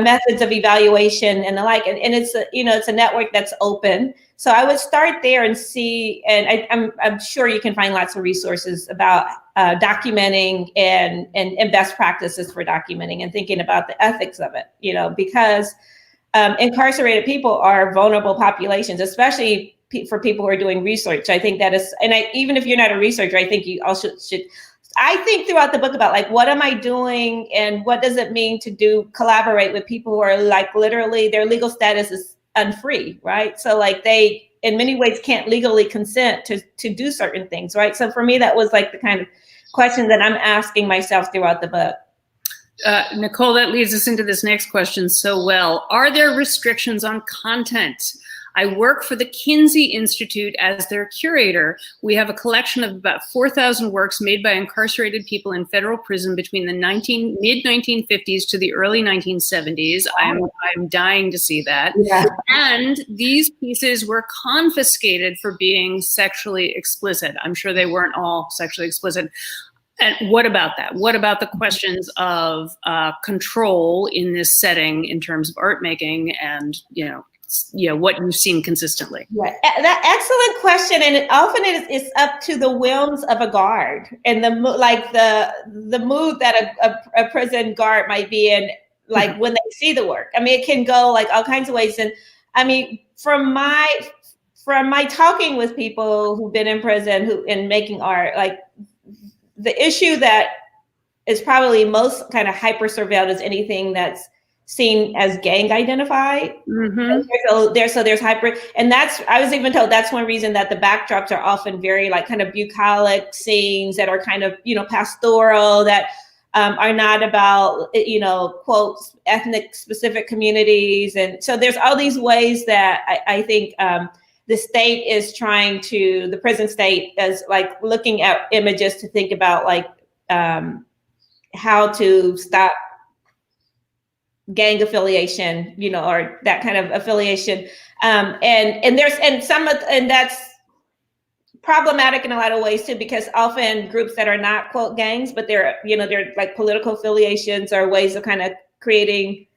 methods of evaluation and the like. And it's a network that's open. So I would start there and see, and I'm sure you can find lots of resources about documenting and best practices for documenting and thinking about the ethics of it, because incarcerated people are vulnerable populations, especially for people who are doing research. I think that is, and even if you're not a researcher, I think you also should. I think throughout the book about like, what am I doing and what does it mean to collaborate with people who are like literally their legal status is unfree, right? So like they, in many ways, can't legally consent to do certain things, right? So for me, that was like the kind of question that I'm asking myself throughout the book. Nicole, that leads us into this next question so well. Are there restrictions on content? I work for the Kinsey Institute as their curator. We have a collection of about 4,000 works made by incarcerated people in federal prison between the mid-1950s to the early 1970s. I'm dying to see that. Yeah. And these pieces were confiscated for being sexually explicit. I'm sure they weren't all sexually explicit. And what about that? What about the questions of control in this setting in terms of art making and, what you've seen consistently? Yeah, that excellent question, and often it's up to the whims of a guard and the mood that a prison guard might be in, like when they see the work. I mean, it can go like all kinds of ways, and I mean, from my talking with people who've been in prison and making art, like the issue that is probably most kind of hyper surveilled is anything that's seen as gang identified. Mm-hmm. So there's hyper, and I was even told that's one reason that the backdrops are often very like kind of bucolic scenes that are kind of, pastoral, that are not about, quote, ethnic specific communities. And so there's all these ways that I think the state is trying to, the prison state is like looking at images to think about like how to stop gang affiliation, or that kind of affiliation. And that's problematic in a lot of ways too, because often groups that are not quote gangs, but they're like political affiliations or ways of kind of creating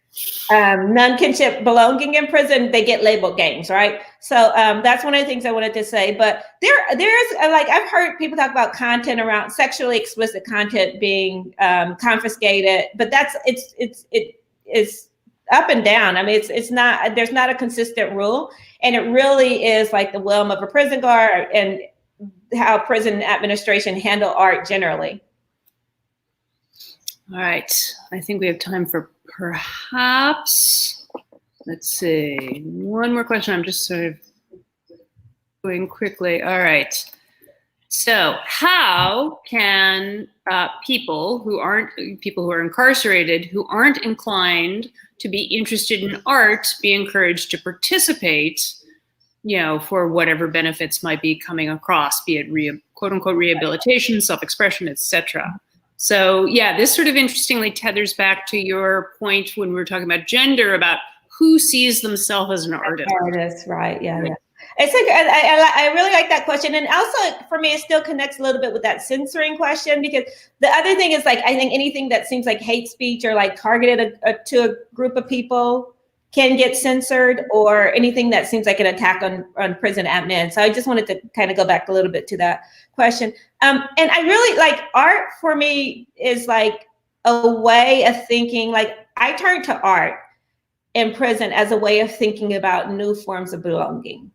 non-kinship belonging in prison, they get labeled gangs, right? So that's one of the things I wanted to say. But there's like, I've heard people talk about content around sexually explicit content being confiscated, but it is up and down. I mean, it's not, there's not a consistent rule, and it really is like the whim of a prison guard and how prison administration handle art generally. All right, I think we have time for perhaps, let's see, one more question. I'm just sort of going quickly. All right. So how can people who are incarcerated, who aren't inclined to be interested in art, be encouraged to participate, for whatever benefits might be coming across, be it quote unquote rehabilitation, self-expression, etc. So yeah, this sort of interestingly tethers back to your point when we were talking about gender, about who sees themselves as an artist. Artist, right? Yeah. Yeah. It's like I really like that question, and also for me, it still connects a little bit with that censoring question, because the other thing is like I think anything that seems like hate speech or like targeted to a group of people can get censored, or anything that seems like an attack on prison admin. So I just wanted to kind of go back a little bit to that question. And I really like art for me is like a way of thinking. Like I turned to art in prison as a way of thinking about new forms of belonging.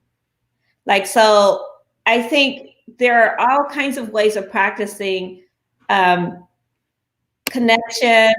Like, so I think there are all kinds of ways of practicing connection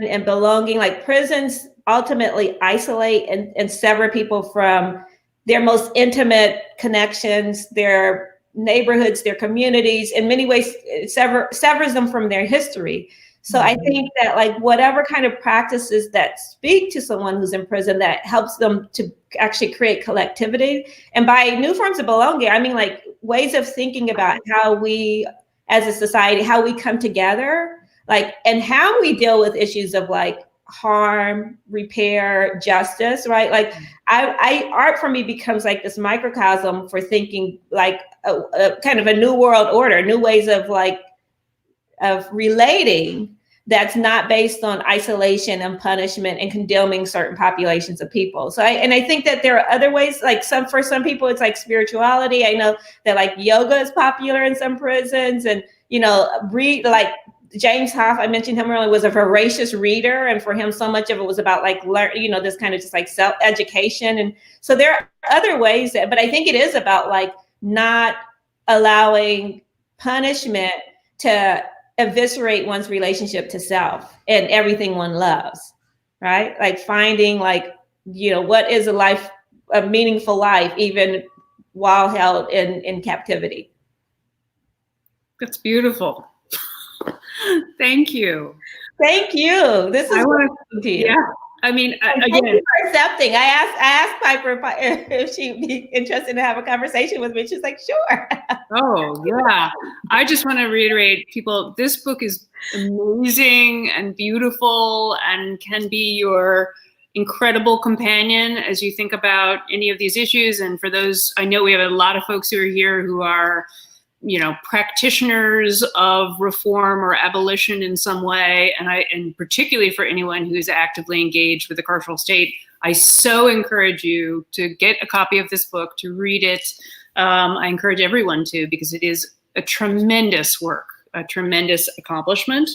and belonging. Like prisons ultimately isolate and sever people from their most intimate connections, their neighborhoods, their communities, in many ways severs them from their history. So I think that like whatever kind of practices that speak to someone who's in prison, that helps them to actually create collectivity. And by new forms of belonging, I mean like ways of thinking about how we as a society, how we come together, like, and how we deal with issues of like harm, repair, justice, right? Like art for me becomes like this microcosm for thinking like a kind of a new world order, new ways of like, of relating that's not based on isolation and punishment and condemning certain populations of people. So I think that there are other ways, like for some people, it's like spirituality. I know that like yoga is popular in some prisons, and, like James Hoff, I mentioned him earlier, was a voracious reader. And for him, so much of it was about like, this kind of just like self-education. And so there are other ways but I think it is about like not allowing punishment to eviscerate one's relationship to self and everything one loves, right? Like finding like, what is a meaningful life, even while held in captivity. That's beautiful. Thank you. Thank you. This is to you. Yeah. I mean, again, thank you for accepting. I asked Piper if she'd be interested to have a conversation with me. She's like, sure. Oh, yeah. I just want to reiterate, people, this book is amazing and beautiful and can be your incredible companion as you think about any of these issues. And for those, I know we have a lot of folks who are here who are, practitioners of reform or abolition in some way. And particularly for anyone who's actively engaged with the carceral state, I so encourage you to get a copy of this book, to read it. I encourage everyone to, because it is a tremendous work, a tremendous accomplishment.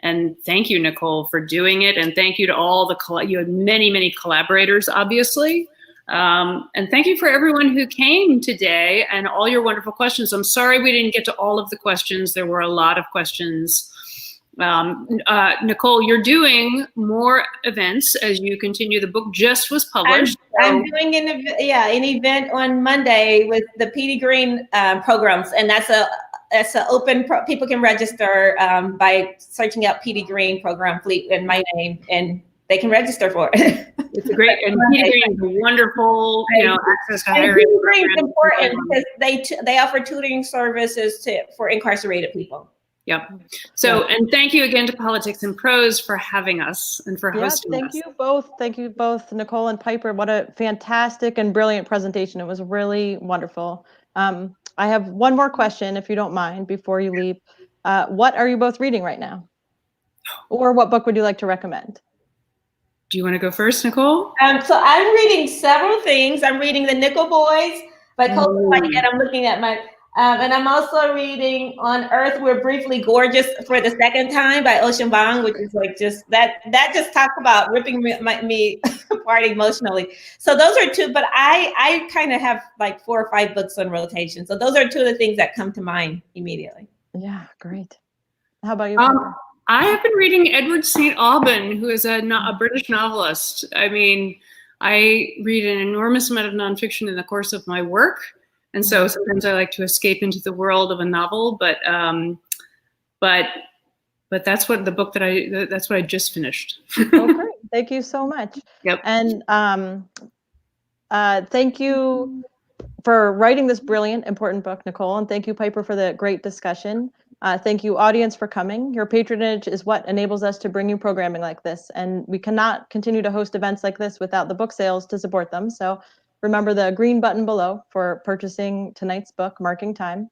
And thank you, Nicole, for doing it. And thank you to all you had many, many collaborators, obviously. And thank you for everyone who came today and all your wonderful questions. I'm sorry we didn't get to all of the questions. There were a lot of questions. Nicole, you're doing more events as you continue. The book just was published. I'm doing an event on Monday with the PD Green programs, and that's an open. People can register by searching out PD Green program Fleet and my name, and they can register for it. It's a great, and PD Green is a wonderful, access to higher ed. PD Green is important because they offer tutoring services for incarcerated people. Yep. So, and thank you again to Politics and Prose for having us and for hosting us. Thank you both. Thank you both, Nicole and Piper. What a fantastic and brilliant presentation. It was really wonderful. I have one more question, if you don't mind, before you leave. What are you both reading right now? Or what book would you like to recommend? Do you want to go first, Nicole? So I'm reading several things. I'm reading The Nickel Boys by Cole, and I'm looking at my, and I'm also reading On Earth We're Briefly Gorgeous for the second time by Ocean Vuong, which is like just that just talks about ripping me apart emotionally. So those are two, but I kind of have like 4 or 5 books on rotation. So those are two of the things that come to mind immediately. Yeah, great. How about you, Piper? I have been reading Edward St. Aubyn, who is a British novelist. I mean, I read an enormous amount of nonfiction in the course of my work. And so sometimes I like to escape into the world of a novel, but that's what that's what I just finished. Oh, great. Thank you so much. Yep. And thank you for writing this brilliant, important book, Nicole. And thank you, Piper, for the great discussion. Thank you, audience, for coming. Your patronage is what enables us to bring you programming like this. And we cannot continue to host events like this without the book sales to support them. So remember the green button below for purchasing tonight's book, Marking Time.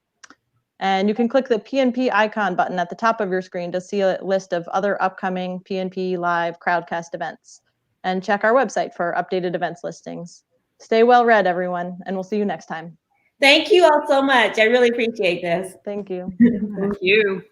And you can click the PNP icon button at the top of your screen to see a list of other upcoming PNP Live Crowdcast events. And check our website for updated events listings. Stay well read, everyone, and we'll see you next time. Thank you all so much. I really appreciate this. Thank you. Thank you.